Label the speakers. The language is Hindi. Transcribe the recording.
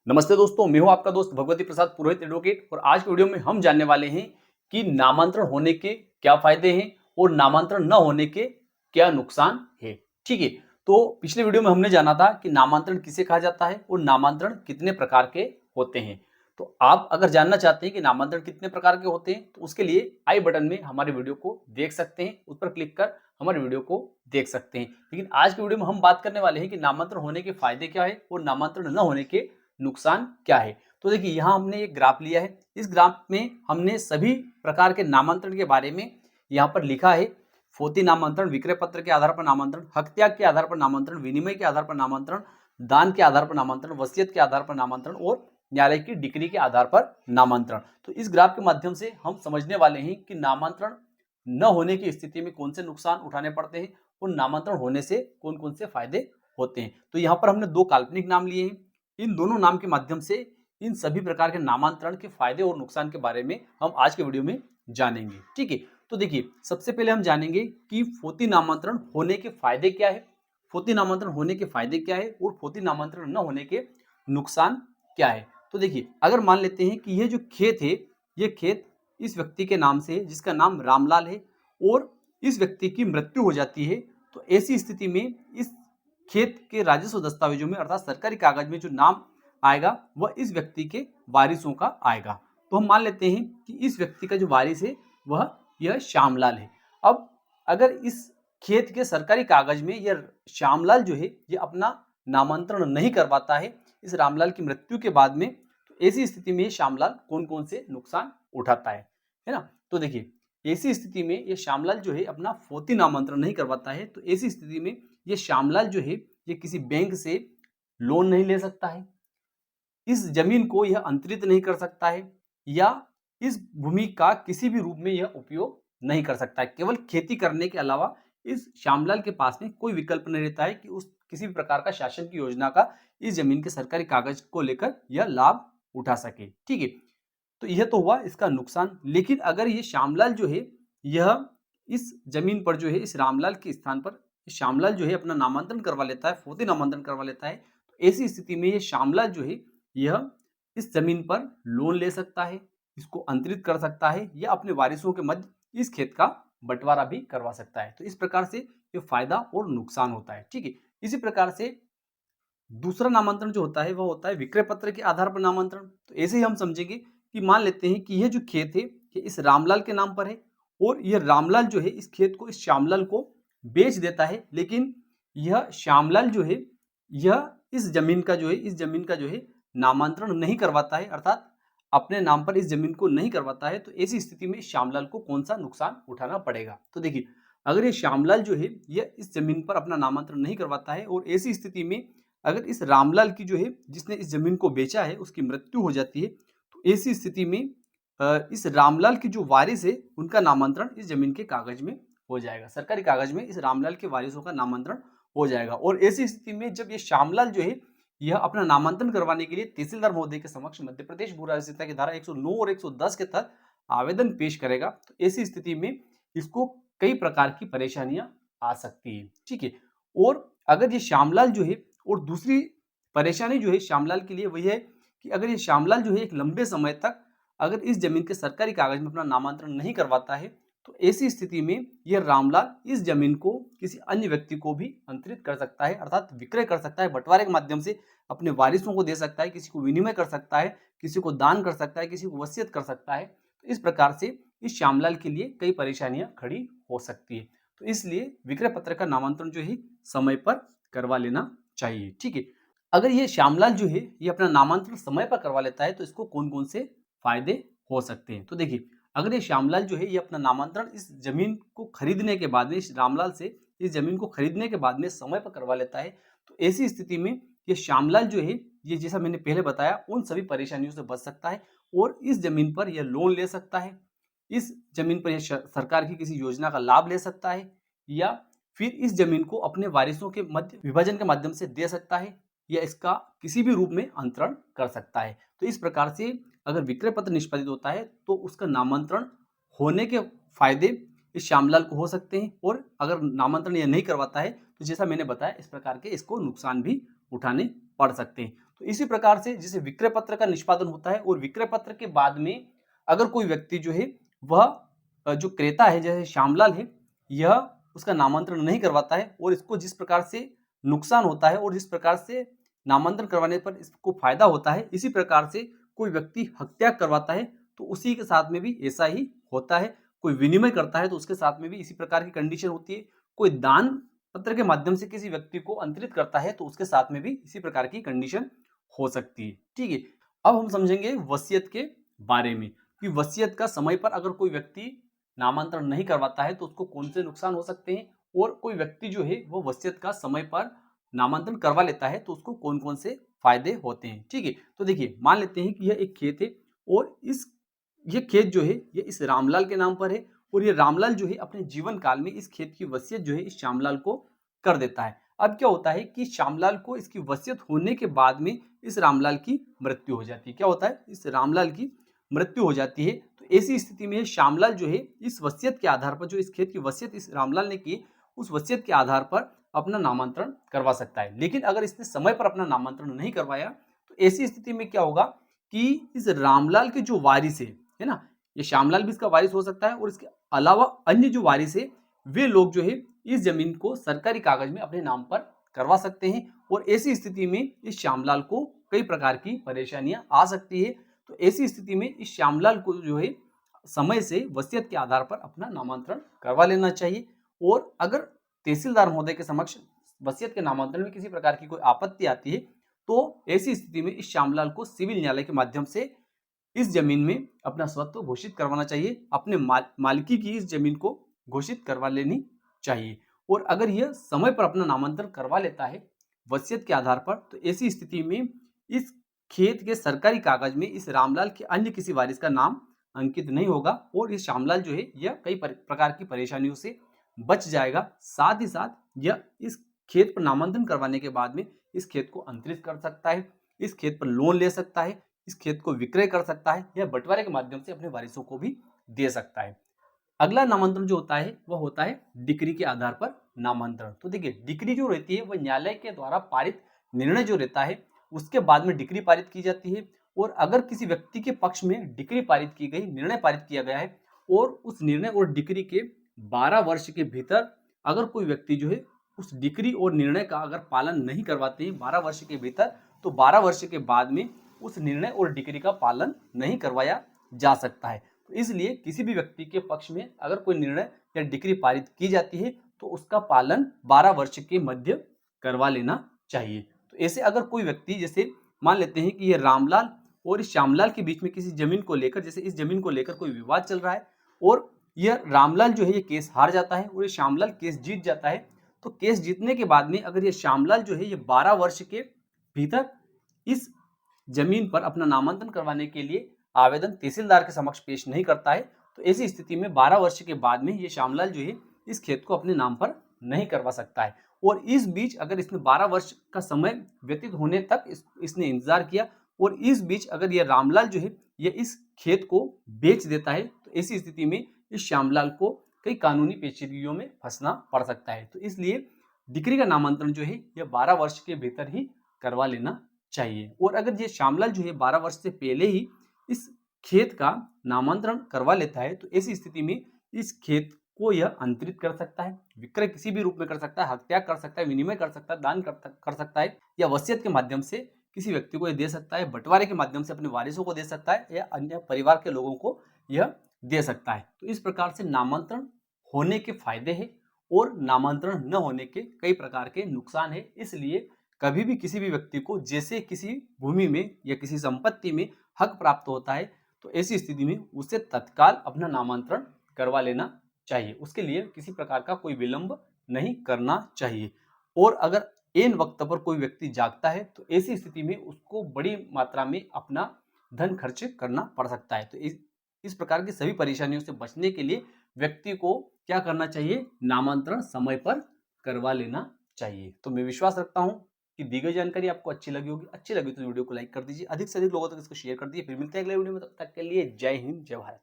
Speaker 1: नमस्ते दोस्तों, मैं हूं आपका दोस्त भगवती प्रसाद पुरोहित एडवोकेट। और आज के वीडियो में हम जानने वाले हैं कि नामांतरण होने के क्या फायदे हैं और नामांतरण न होने के क्या नुकसान है। ठीक है, तो पिछले वीडियो में हमने जाना था कि नामांतरण किसे कहा जाता है और नामांतरण कितने प्रकार के होते हैं। तो आप अगर जानना चाहते हैं कि नामांतरण कितने प्रकार के होते हैं तो उसके लिए आई बटन में हमारे वीडियो को देख सकते हैं, उस पर क्लिक कर हमारे वीडियो को देख सकते हैं। लेकिन आज के वीडियो में हम बात करने वाले हैं कि नामांतरण होने के फायदे क्या है और नामांतरण न होने के नुकसान क्या है। तो देखिए, यहाँ हमने एक ग्राफ लिया है। इस ग्राफ में हमने सभी प्रकार के नामांतरण के बारे में यहाँ पर लिखा है। फोती नामांतरण, विक्रय पत्र के आधार पर नामांतरण, हक त्याग के आधार पर नामांतरण, विनिमय के आधार पर नामांतरण, दान के आधार पर नामांतरण, वसीयत के आधार पर नामांतरण और न्यायालय की डिक्री के आधार पर नामांतरण। तो इस ग्राफ के माध्यम से हम समझने वाले हैं कि नामांतरण न होने की स्थिति में कौन से नुकसान उठाने पड़ते हैं और नामांतरण होने से कौन कौन से फायदे होते हैं। तो यहाँ पर हमने दो काल्पनिक नाम लिए हैं। इन दोनों नाम के माध्यम से इन सभी प्रकार के नामांतरण के फायदे और नुकसान के बारे में हम आज के वीडियो में जानेंगे। ठीक है, तो देखिए, सबसे पहले हम जानेंगे कि फोती नामांतरण होने के फायदे क्या है, फोती नामांतरण होने के फायदे क्या है और फोती नामांतरण न होने के नुकसान क्या है। तो देखिए, अगर मान लेते हैं कि यह जो खेत है, यह खेत इस व्यक्ति के नाम से है जिसका नाम रामलाल है और इस व्यक्ति की मृत्यु हो जाती है, तो ऐसी स्थिति में इस खेत के राजस्व दस्तावेजों में अर्थात सरकारी कागज में जो नाम आएगा वह इस व्यक्ति के वारिसों का आएगा। तो हम मान लेते हैं कि इस व्यक्ति का जो वारिस है वह यह श्यामलाल है। अब अगर इस खेत के सरकारी कागज में यह श्यामलाल जो है यह अपना नामांतरण नहीं करवाता है इस रामलाल की मृत्यु के बाद में, तो ऐसी स्थिति में श्यामलाल कौन कौन से नुकसान उठाता है ना। तो देखिए, ऐसी स्थिति में ये श्यामलाल जो है अपना फोती नामांतरण नहीं करवाता है, तो ऐसी स्थिति में ये श्यामलाल जो है ये किसी बैंक से लोन नहीं ले सकता है, इस जमीन को यह अंतरित नहीं कर सकता है या इस भूमि का किसी भी रूप में यह उपयोग नहीं कर सकता है। केवल खेती करने के अलावा इस श्यामलाल के पास में कोई विकल्प नहीं रहता है कि उस किसी भी प्रकार का शासन की योजना का इस जमीन के सरकारी कागज को लेकर यह लाभ उठा सके। ठीक है, तो यह तो हुआ इसका नुकसान। लेकिन अगर ये श्यामलाल जो है यह इस जमीन पर जो है इस रामलाल के स्थान पर श्यामलाल जो है अपना नामांतरण करवा लेता है, फोती नामांतरण करवा लेता है, तो ऐसी स्थिति में ये श्यामलाल जो है यह इस जमीन पर लोन ले सकता है, इसको अंतरित कर सकता है या अपने वारिसों के मध्य इस खेत का बंटवारा भी करवा सकता है। तो इस प्रकार से ये फायदा और नुकसान होता है। ठीक है, इसी प्रकार से दूसरा नामांतरण जो होता है वह होता है विक्रय पत्र के आधार पर नामांतरण। तो ऐसे ही हम समझेंगे कि मान लेते हैं कि यह जो खेत है ये इस रामलाल के नाम पर है और यह रामलाल जो है इस खेत को इस श्यामलाल को बेच देता है, लेकिन यह श्यामलाल जो है यह इस जमीन का जो है नामांतरण नहीं करवाता है, अर्थात अपने नाम पर इस जमीन को नहीं करवाता है। तो ऐसी स्थिति में श्यामलाल को कौन सा नुकसान उठाना पड़ेगा। तो देखिए, अगर ये श्यामलाल जो है यह इस जमीन पर अपना नामांतरण नहीं करवाता है और ऐसी स्थिति में अगर इस रामलाल की जो है जिसने इस जमीन को बेचा है उसकी मृत्यु हो जाती है, तो ऐसी स्थिति में इस रामलाल की जो वारिस है उनका नामांतरण इस जमीन के कागज में हो जाएगा, सरकारी कागज में इस रामलाल के वारिसों का नामांतरण हो जाएगा। और ऐसी स्थिति में जब ये श्यामलाल जो है यह अपना नामांतरण करवाने के लिए तहसीलदार महोदय के समक्ष मध्य प्रदेश भू राजस्व संहिता की धारा 109 और 110 के तहत आवेदन पेश करेगा, तो ऐसी स्थिति में इसको कई प्रकार की परेशानियां आ सकती है। ठीक है, और अगर ये श्यामलाल जो है और दूसरी परेशानी जो है श्यामलाल के लिए वही है कि अगर ये श्यामलाल जो है एक लंबे समय तक अगर इस जमीन के सरकारी कागज में अपना नामांतरण नहीं करवाता है, तो ऐसी स्थिति में यह रामलाल इस जमीन को किसी अन्य व्यक्ति को भी अंतरित कर सकता है, अर्थात विक्रय कर सकता है, बंटवारे के माध्यम से अपने वारिसों को दे सकता है, किसी को विनिमय कर सकता है, किसी को दान कर सकता है, किसी को वसीयत कर सकता है। तो इस प्रकार से इस श्यामलाल के लिए कई परेशानियां खड़ी हो सकती है। तो इसलिए विक्रय पत्र का नामांतरण जो है समय पर करवा लेना चाहिए। ठीक है, अगर ये श्यामलाल जो है ये अपना नामांतरण समय पर करवा लेता है तो इसको कौन कौन से फायदे हो सकते हैं। तो देखिए, अगर ये श्यामलाल जो है ये अपना नामांतरण इस जमीन को खरीदने के बाद में इस रामलाल से इस जमीन को खरीदने के बाद में समय पर करवा लेता है, तो ऐसी स्थिति में ये श्यामलाल जो है ये जैसा मैंने पहले बताया उन सभी परेशानियों से बच सकता है और इस जमीन पर यह लोन ले सकता है, इस जमीन पर यह सरकार की किसी योजना का लाभ ले सकता है या फिर इस जमीन को अपने वारिसों के मध्य विभाजन के माध्यम से दे सकता है या इसका किसी भी रूप में अंतरण कर सकता है। तो इस प्रकार से अगर विक्रय पत्र निष्पादित होता है तो उसका नामांतरण होने के फायदे इस श्यामलाल को हो सकते हैं, और अगर नामांतरण यह नहीं करवाता है तो जैसा मैंने बताया इस प्रकार के इसको नुकसान भी उठाने पड़ सकते हैं। तो इसी प्रकार से जैसे विक्रय पत्र का निष्पादन होता है और विक्रय पत्र के बाद में अगर कोई व्यक्ति जो है वह जो क्रेता है जैसे श्यामलाल है, यह उसका नामांतरण नहीं करवाता है और इसको जिस प्रकार से नुकसान होता है और जिस प्रकार से नामांतरण करवाने पर इसको फायदा होता है, इसी प्रकार से कोई व्यक्ति हत्या करवाता है तो उसी के साथ में भी ऐसा ही होता है। कोई विनिमय करता है तो उसके साथ में भी इसी प्रकार की कंडीशन होती है। कोई दान पत्र के माध्यम से किसी व्यक्ति को अंतरित करता है तो उसके साथ में भी इसी प्रकार की कंडीशन हो सकती है। ठीक है, अब हम समझेंगे वसीयत के बारे में कि वसीयत का समय पर अगर कोई व्यक्ति नामांतरण नहीं करवाता है तो उसको कौन से नुकसान हो सकते हैं, और कोई व्यक्ति जो है वो वसीयत का समय पर नामांतरण करवा लेता है तो उसको कौन कौन से फायदे होते हैं। ठीक है, तो देखिए मान लेते हैं कि यह एक खेत है और ये खेत जो है ये इस रामलाल के नाम पर है और ये रामलाल जो है अपने जीवन काल में इस खेत की वसीयत जो है इस श्यामलाल को कर देता है। अब क्या होता है कि श्यामलाल को इसकी वसीयत होने के बाद में इस रामलाल की मृत्यु हो जाती है। क्या होता है, इस रामलाल की मृत्यु हो जाती है। तो ऐसी स्थिति में श्यामलाल जो है इस वसीयत के आधार पर, जो इस खेत की वसीयत इस रामलाल ने की, उस वसीयत के आधार पर अपना नामांतरण करवा सकता है। लेकिन अगर इसने समय पर अपना नामांतरण नहीं करवाया तो ऐसी स्थिति में क्या होगा कि इस रामलाल के जो वारिस है ना, ये श्यामलाल भी इसका वारिस हो सकता है और इसके अलावा अन्य जो वारिस है वे लोग जो है इस जमीन को सरकारी कागज में अपने नाम पर करवा सकते हैं। और ऐसी स्थिति में इस श्यामलाल को कई प्रकार की परेशानियां आ सकती है। तो ऐसी स्थिति में इस श्यामलाल को जो है समय से वसीयत के आधार पर अपना नामांतरण करवा लेना चाहिए। और अगर तहसीलदार महोदय के समक्ष वसीयत के नामांतरण में किसी प्रकार की कोई आपत्ति आती है तो ऐसी स्थिति में इस श्यामलाल को सिविल न्यायालय के माध्यम से इस जमीन में अपना स्वत्व घोषित करवाना चाहिए, अपने मालिकी की इस जमीन को घोषित करवा लेनी चाहिए। और अगर यह समय पर अपना नामांतरण करवा लेता है वसीयत के आधार पर तो ऐसी स्थिति में इस खेत के सरकारी कागज में इस रामलाल के अन्य किसी वारिस का नाम अंकित नहीं होगा और ये श्यामलाल जो है यह कई प्रकार की परेशानियों से बच जाएगा। साथ ही साथ यह इस खेत पर नामांतरण करवाने के बाद में इस खेत को अंतरित कर सकता है, इस खेत पर लोन ले सकता है, इस खेत को विक्रय कर सकता है या बंटवारे के माध्यम से अपने वारिसों को भी दे सकता है। अगला नामांतरण जो होता है वह होता है डिक्री के आधार पर नामांतरण। तो देखिए डिक्री जो रहती है वह न्यायालय के द्वारा पारित निर्णय जो रहता है उसके बाद में डिक्री पारित की जाती है। और अगर किसी व्यक्ति के पक्ष में डिक्री पारित की गई, निर्णय पारित किया गया है और उस निर्णय और डिक्री के 12 वर्ष के भीतर अगर कोई व्यक्ति जो है उस डिक्री और निर्णय का अगर पालन नहीं करवाते हैं 12 वर्ष के भीतर, तो 12 वर्ष के बाद में उस निर्णय और डिक्री का पालन नहीं करवाया जा सकता है। तो इसलिए किसी भी व्यक्ति के पक्ष में अगर कोई निर्णय या डिक्री पारित की जाती है तो उसका पालन 12 वर्ष के मध्य करवा लेना चाहिए। तो ऐसे अगर कोई व्यक्ति, जैसे मान लेते हैं कि ये रामलाल और इस श्यामलाल के बीच में किसी जमीन को लेकर, जैसे इस जमीन को लेकर कोई विवाद चल रहा है और यह रामलाल जो है ये केस हार जाता है और ये श्यामलाल केस जीत जाता है, तो केस जीतने के बाद में अगर ये श्यामलाल जो है ये 12 वर्ष के भीतर इस जमीन पर अपना नामांतरण करवाने के लिए आवेदन तहसीलदार के समक्ष पेश नहीं करता है तो ऐसी स्थिति में 12 वर्ष के बाद में ये श्यामलाल जो है इस खेत को अपने नाम पर नहीं करवा सकता है। और इस बीच अगर इसने 12 वर्ष का समय व्यतीत होने तक इसने इंतजार किया और इस बीच अगर ये रामलाल जो है ये इस खेत को बेच देता है तो ऐसी स्थिति में इस श्यामलाल को कई कानूनी पेचीदगियों में फंसना पड़ सकता है। तो इसलिए डिक्री का नामांतरण जो है यह 12 वर्ष के भीतर ही करवा लेना चाहिए। और अगर ये श्यामलाल जो है 12 वर्ष से पहले ही इस खेत का नामांतरण करवा लेता है तो ऐसी स्थिति में इस खेत को यह अंतरित कर सकता है, विक्रय किसी भी रूप में कर सकता है, हत्या कर सकता है, विनिमय कर सकता है, दान कर सकता है या वसीयत के माध्यम से किसी व्यक्ति को यह दे सकता है, बंटवारे के माध्यम से अपने वारिसों को दे सकता है या अन्य परिवार के लोगों को यह दे सकता है। तो इस प्रकार से नामांतरण होने के फायदे हैं और नामांतरण न होने के कई प्रकार के नुकसान है। इसलिए कभी भी किसी भी व्यक्ति को जैसे किसी भूमि में या किसी संपत्ति में हक प्राप्त होता है तो ऐसी स्थिति में उसे तत्काल अपना नामांतरण करवा लेना चाहिए, उसके लिए किसी प्रकार का कोई विलंब नहीं करना चाहिए। और अगर एन वक्त पर कोई व्यक्ति जागता है तो ऐसी स्थिति में उसको बड़ी मात्रा में अपना धन खर्च करना पड़ सकता है। तो इस प्रकार की सभी परेशानियों से बचने के लिए व्यक्ति को क्या करना चाहिए, नामांतरण समय पर करवा लेना चाहिए। तो मैं विश्वास रखता हूं कि दी गई जानकारी आपको अच्छी लगी होगी। अच्छी लगी तो वीडियो को लाइक कर दीजिए, अधिक से अधिक लोगों तक इसको शेयर कर दीजिए। फिर मिलते हैं अगले वीडियो में, तब तक के लिए जय हिंद जय भारत।